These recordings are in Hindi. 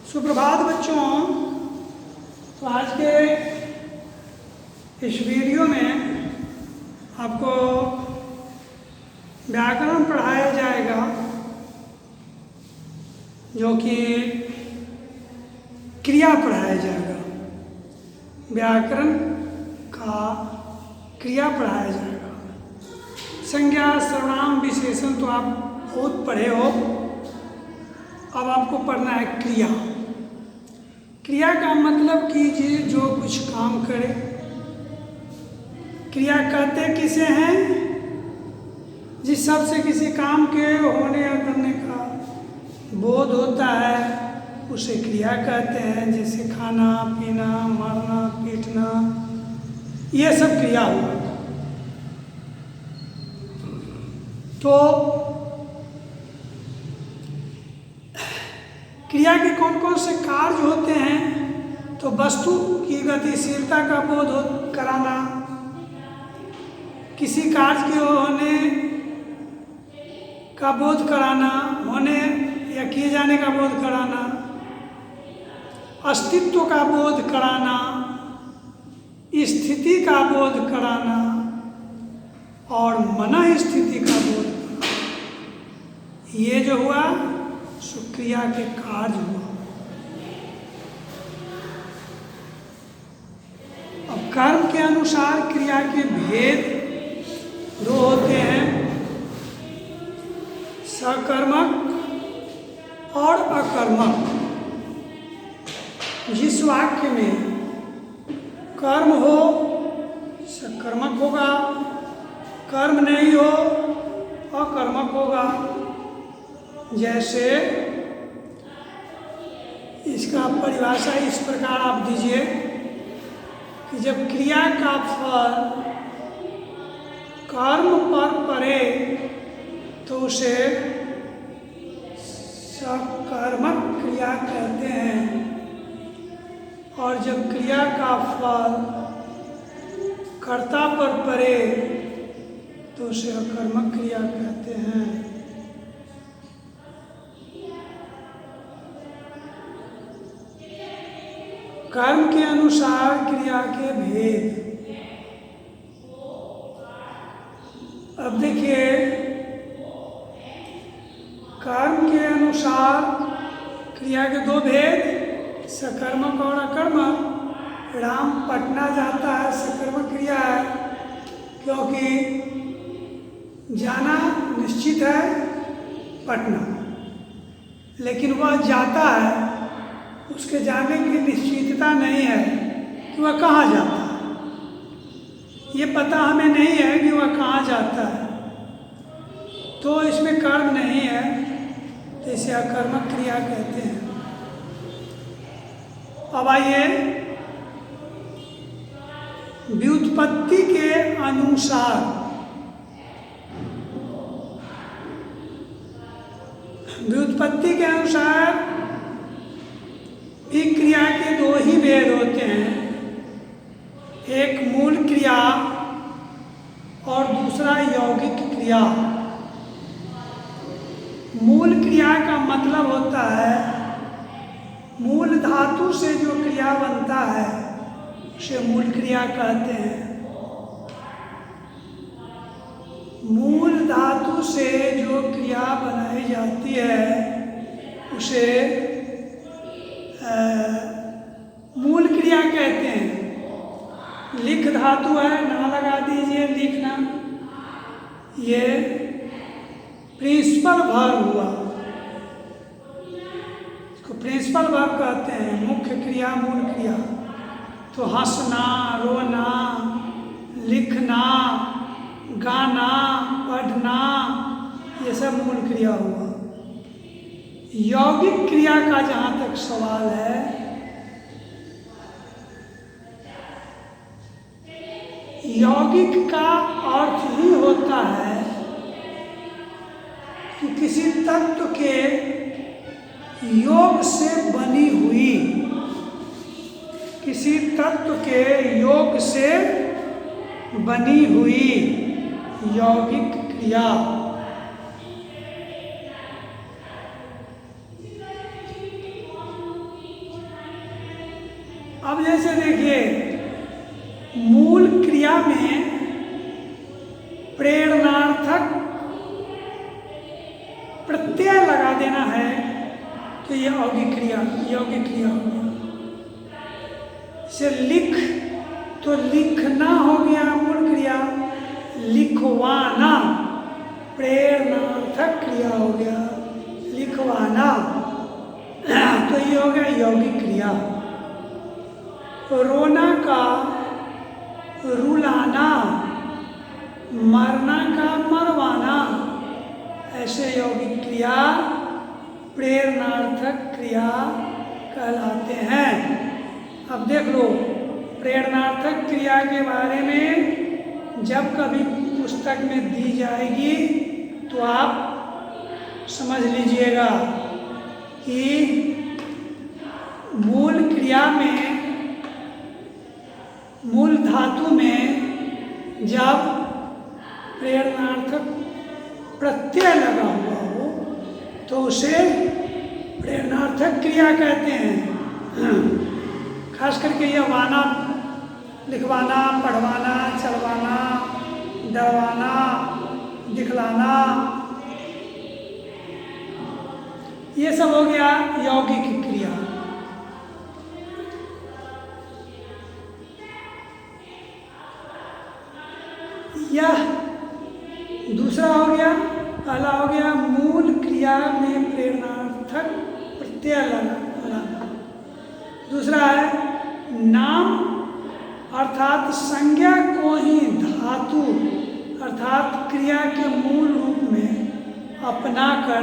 सुप्रभात बच्चों। तो आज के इस वीडियो में आपको व्याकरण पढ़ाया जाएगा, जो कि क्रिया पढ़ाया जाएगा। व्याकरण का क्रिया पढ़ाया जाएगा। संज्ञा, सर्वनाम, विशेषण तो आप बहुत पढ़े हो। अब आपको पढ़ना है क्रिया। क्रिया का मतलब कीजिए जो कुछ काम करे। क्रिया कहते किसे हैं? जिस शब्द से किसी काम के होने या करने का बोध होता है उसे क्रिया कहते हैं। जैसे खाना, पीना, मारना, पीटना, ये सब क्रिया हुआ। तो क्रिया के कौन कौन से कार्य होते हैं? तो वस्तु की गतिशीलता का बोध कराना, किसी कार्य के होने का बोध कराना, होने या किए जाने का बोध कराना, अस्तित्व का बोध कराना, स्थिति का बोध कराना और मन स्थिति का बोध कराना। ये जो हुआ सो क्रिया के कार्य हुआ। अब कर्म के अनुसार क्रिया के भेद दो होते हैं, सकर्मक और अकर्मक। जिस वाक्य में कर्म हो सकर्मक होगा, कर्म नहीं हो अकर्मक होगा। जैसे इसका परिभाषा इस प्रकार आप दीजिए कि जब क्रिया का फल कर्म पर पड़े तो उसे सकर्मक क्रिया कहते हैं, और जब क्रिया का फल कर्ता पर पड़े तो उसे अकर्मक क्रिया कहते हैं। कर्म के अनुसार क्रिया के भेद। अब देखिए, कर्म के अनुसार क्रिया के दो भेद, सकर्मक और अकर्मक। राम पटना जाता है, सकर्मक क्रिया है, क्योंकि जाना निश्चित है पटना, लेकिन वह जाता है, उसके जाने की निश्चितता नहीं है कि वह कहाँ जाता है। ये पता हमें नहीं है कि वह कहाँ जाता है, तो इसमें कर्म नहीं है, तो इसे अकर्मक क्रिया कहते हैं। अब आइए, व्युत्पत्ति के अनुसार, व्युत्पत्ति के अनुसार एक क्रिया के दो ही भेद होते हैं, एक मूल क्रिया और दूसरा यौगिक क्रिया। मूल क्रिया का मतलब होता है मूल धातु से जो क्रिया बनता है उसे मूल क्रिया कहते हैं। मूल धातु से जो क्रिया बनाई जाती है उसे मूल क्रिया कहते हैं। लिख धातु है, ना लगा दीजिए, लिखना, ये प्रिंसिपल वर्ब हुआ, इसको प्रिंसिपल वर्ब कहते हैं। मुख्य क्रिया मूल क्रिया, तो हंसना, रोना, लिखना, गाना, पढ़ना, ये सब मूल क्रिया हुआ। यौगिक क्रिया का जहाँ तक सवाल है, यौगिक का अर्थ ही होता है कि किसी तत्व के योग से बनी हुई, किसी तत्व के योग से बनी हुई यौगिक क्रिया। अब जैसे देखिए, मूल क्रिया में प्रेरणार्थक प्रत्यय लगा देना है तो ये यौगिक क्रिया हो गया। जैसे लिख, तो लिखना हो गया मूल क्रिया, लिखवाना प्रेरणार्थक क्रिया हो गया, लिखवाना, तो ये हो गया यौगिक क्रिया। रोना का रुलाना, मरना का मरवाना, ऐसे यौगिक क्रिया प्रेरणार्थक क्रिया कहलाते हैं। अब देख लो, प्रेरणार्थक क्रिया के बारे में जब कभी पुस्तक में दी जाएगी तो आप समझ लीजिएगा कि मूल क्रिया में, मूल धातु में जब प्रेरणार्थक प्रत्यय लगा हुआ हो तो उसे प्रेरणार्थक क्रिया कहते हैं। खास करके यह वाना, लिखवाना, पढ़वाना, चलवाना, डरवाना, दिखलाना, ये सब हो गया यौगिक क्रिया। यह दूसरा हो गया, पहला हो गया मूल क्रिया में प्रेरणार्थक प्रत्यय लगाना। दूसरा है नाम अर्थात संज्ञा को ही धातु अर्थात क्रिया के मूल रूप में अपनाकर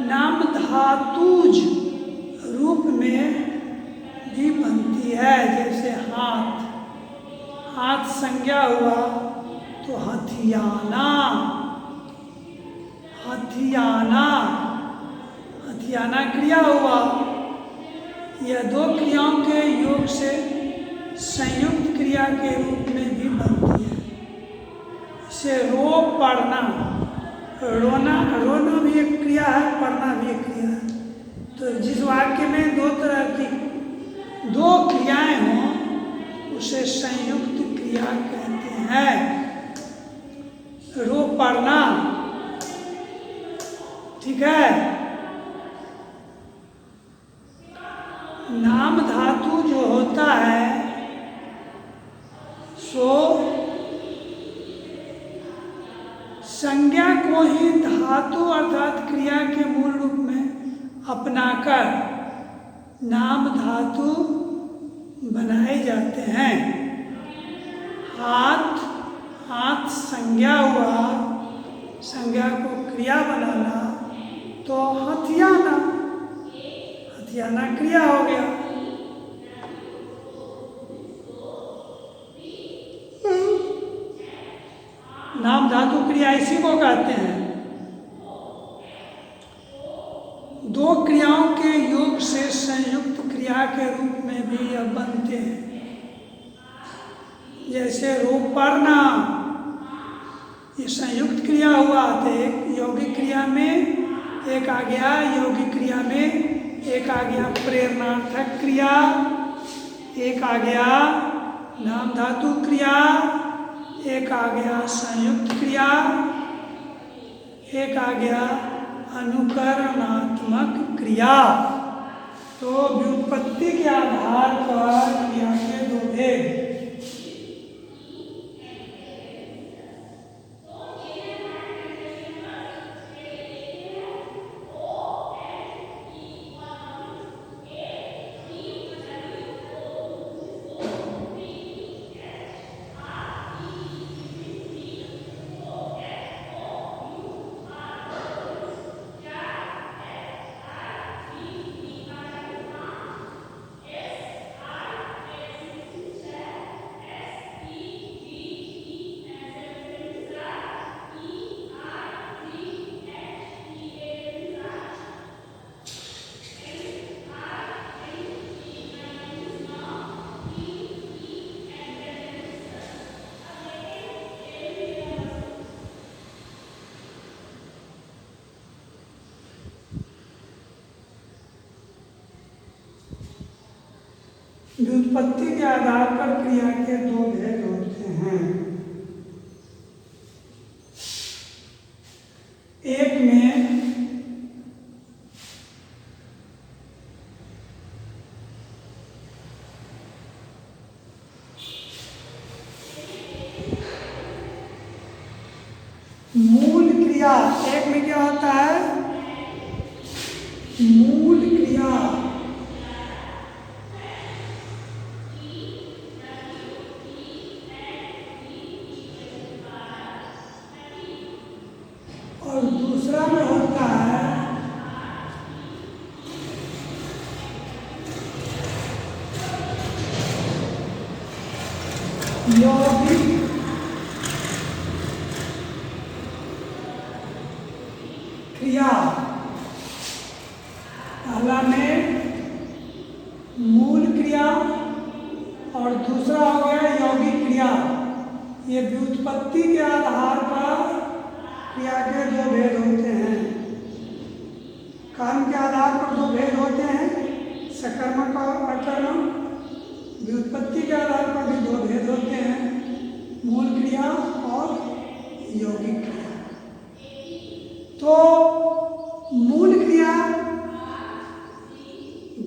नाम धातुज रूप में भी बनती है। जैसे हाथ, हाथ संज्ञा हुआ तो हथियाना, हथियाना, हथियाना क्रिया हुआ। यह दो क्रियाओं के योग से संयुक्त क्रिया के रूप में भी बनती है। इसे रो पढ़ना, रोना, रोना भी एक क्रिया है, पढ़ना भी एक क्रिया है। तो जिस वाक्य में दो तरह की दो क्रियाएं हों उसे संयुक्त क्रिया कहते हैं। रो पढ़ना, ठीक है। नाम धातु जो होता है सो संज्ञा को ही धातु अर्थात क्रिया के मूल रूप में अपनाकर नाम धातु बनाए जाते हैं। हाथ, हाथ संज्ञा हुआ, संज्ञा को क्रिया बनाना तो हथियाना, हथियाना क्रिया हो गया। नाम धातु क्रिया इसी को कहते हैं। दो क्रियाओं के योग से संयुक्त क्रिया के रूप में भी यह बनते हैं। जैसे रो पढ़ना, ये संयुक्त क्रिया हुआ तो एक यौगिक क्रिया में एक आ गया, यौगिक क्रिया में एक आ गया प्रेरणार्थक क्रिया, एक आ गया नाम धातु क्रिया, एक आ गया संयुक्त क्रिया, एक आ गया अनुकरणात्मक क्रिया। तो व्युत्पत्ति के आधार पर क्रिया के दो भेद। व्युत्पत्ति के आधार पर क्रिया के दो भेद होते हैं। एक में मूल क्रिया, एक में क्या होता है, मूल क्रिया और दूसरा में होता है यौगिक क्रिया। पहला में मूल क्रिया और दूसरा हो गया यौगिक क्रिया। ये व्युत्पत्ति के आधार पर क्रिया के दो भेद होते हैं। कर्म के आधार पर दो भेद होते हैं, सकर्मक और अकर्मक। व्युत्पत्ति के आधार पर भी दो भेद होते हैं, मूल क्रिया और यौगिक क्रिया। तो मूल क्रिया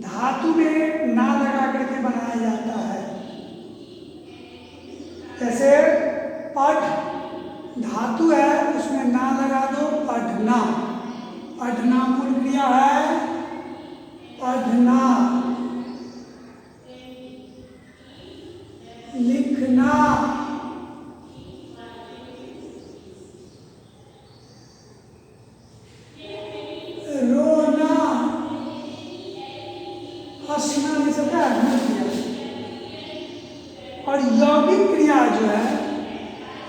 धातु में ना लगा करके बनाया जाता है। जैसे पठ धातु है, उसमें ना लगा दो, पढ़ना। पढ़ना मूल क्रिया है, पढ़ना। लिखना, रोना, हंसना, ये सब क्या है, मूल क्रिया। और यौगिक क्रिया जो है,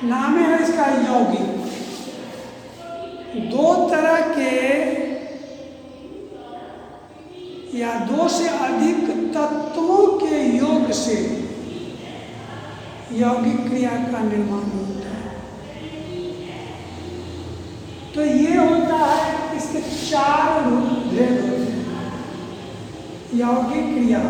नाम है इसका यौगिक। दो तरह के या दो से अधिक तत्वों के योग से यौगिक क्रिया का निर्माण होता है। तो ये होता है, इसके चार रूप भेद होते हैं। यौगिक क्रिया,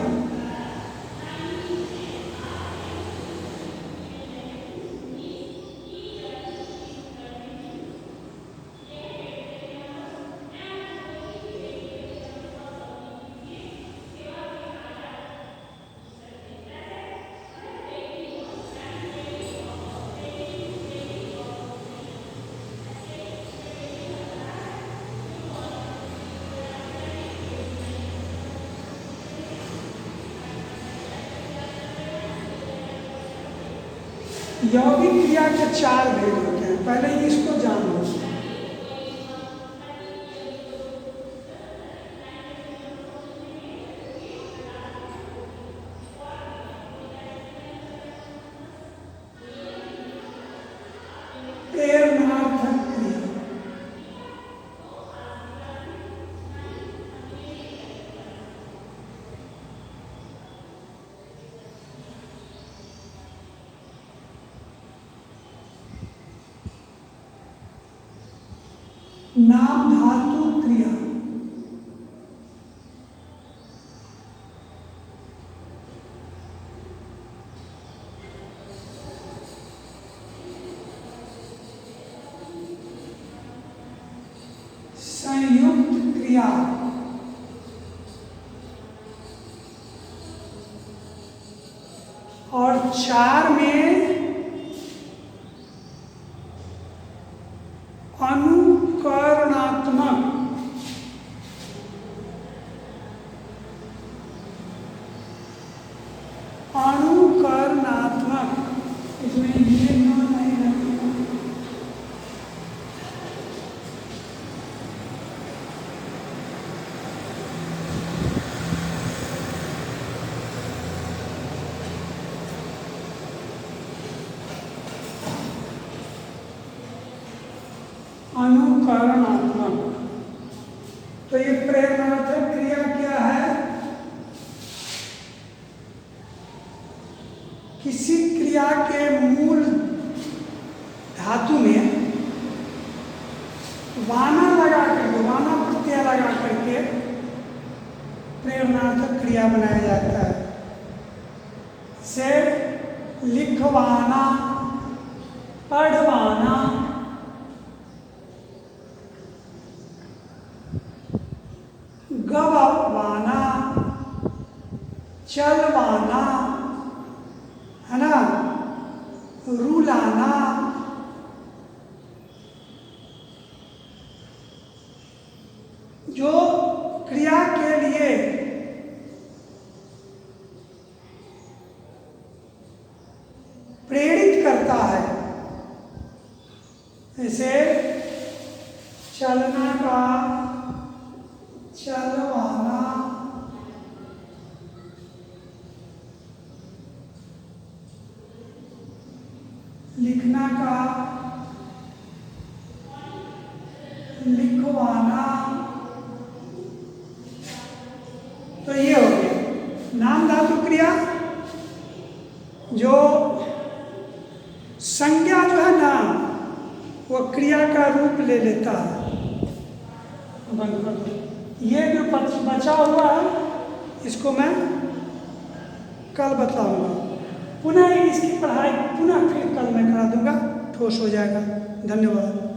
यौगिक क्रिया के चार भेद होते हैं। पहले इसको जान लो। प्रेरणार्थक क्रिया, नाम धातु क्रिया, संयुक्त क्रिया, और चार में अनुकरणात्मक। अनुकरणात्मक, इसमें ये न नहीं लगेगा। अनुकरणात्मक। तो ये प्रेरणार्थक क्रिया क्या है? किसी क्रिया के मूल धातु में वाना लगा करके, वाना प्रत्यय लगा करके प्रेरणार्थक क्रिया बनाया जाता है। से लिखवाना, पढ़वाना, गवाना, चलवाना, है ना, रुलाना, जो क्रिया के लिए प्रेरित करता है, जैसे चलना का चलवाना, लिखना का लिखवाना। तो ये हो गया नाम धातु क्रिया। जो संज्ञा जो है ना वो क्रिया का रूप ले लेता है। बंद कर दो। ये जो बचा हुआ है इसको मैं कल बताऊंगा। पुनः इसकी पढ़ाई पुनः फिर कल मैं करा दूंगा, ठोस हो जाएगा। धन्यवाद।